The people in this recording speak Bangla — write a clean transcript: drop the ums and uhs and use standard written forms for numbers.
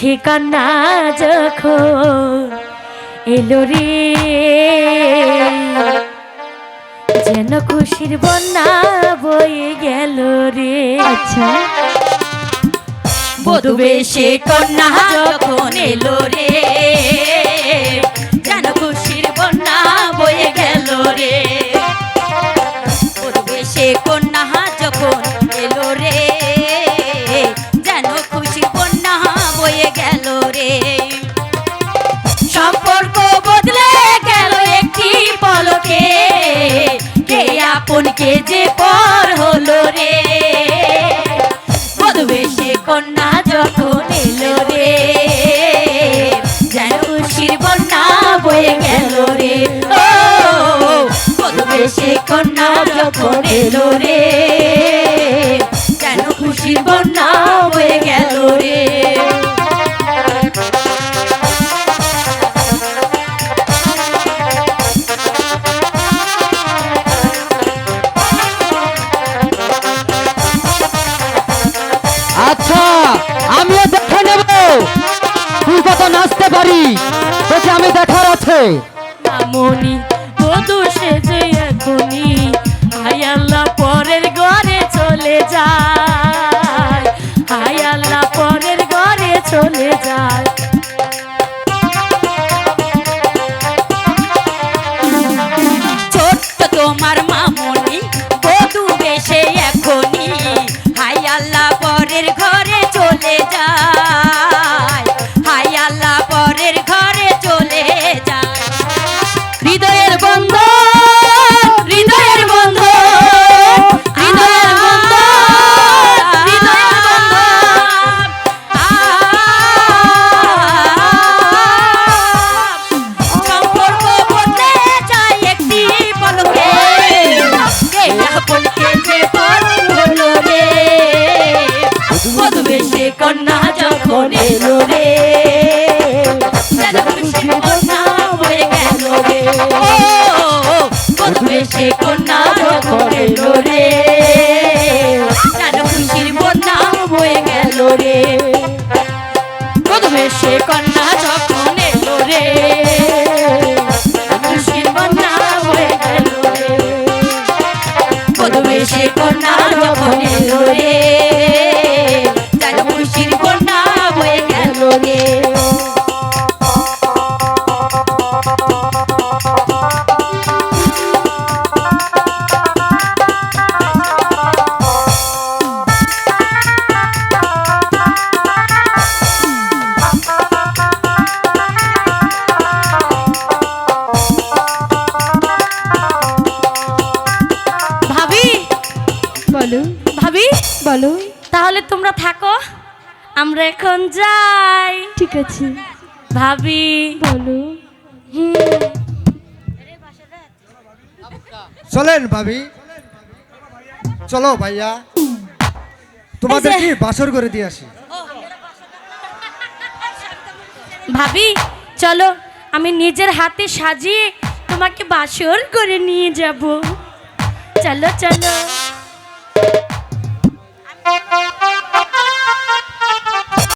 ঠিকানা যখন এলো রে, যেন খুশির বন্যা বয়ে গেল রে। আচ্ছা, বধূ বেশে কন্যা যখন এলো রে, যেন খুশির বন্যা বয়ে গেল রে। বধূ বেশে কন্যা যখন এলো রে, যেন খুশির বন্যা বয়ে গেল রে। সম্পর্ক বদলে গেল একটি পলকে, কে আপন কে যে পর হলো রে। বধূ বেশে কন্যা যখন এলো রে, যেন খুশির বন্যা বয়ে গেল রে। ও বধূ বেশে কন্যা যখন এলো রে, যেন খুশির বন্যা বয়ে গেল রে। আচ্ছা, আমিও দেখে নেব তুই কত নাচতে পারি, দেখে আমি দেখার আছে। মামনি বধূ সেজে এখনই হায় আল্লাহ পরের ঘরে চলে যায়, হায় আল্লাহ পরের ঘরে চলে যায়। ছোট্ট তোমার মামনি বধূ বেশে এখনই হায় আল্লাহ পরের ঘরে চলে যায়, হায় আল্লাহ পরের ঘরে চলে যায়। হৃদয়ের বন্ধন, হৃদয়ের বন্ধন, হৃদয়ের বন্ধন, হৃদয়ের বন্ধন। সম্পর্ক বদলে যায় একটি পলকে, কে আপন কে যে পর হলো রে। বধূ বেশে কন্যা যখন এলো রে, যেন খুশির বন্যা বয়ে গেল রে। ও বধূ বেশে কন্যা যখন এলো রে, যেন খুশির বন্যা বয়ে গেল রে। বধূ বেশে কন্যা যখন এলো রে, খুশির বন্যা বয়ে গেল রে। বধূ বেশে কন্যা যখন এলো রে, যেন খুশির বন্যা বয়ে গেল রে। ভাবি, বলো ভাবি বলো। তাহলে তোমরা থাকো, আমরা এখন যাই। ঠিক আছে, ভাবি বলো। চলেন ভাবি, চলো ভাইয়া, তোমাদের কি বাসর করে দিয়ে আসি। ভাবি চলো, আমি নিজের হাতে সাজিয়ে তোমাকে বাসর করে নিয়ে যাব। চলো চলো।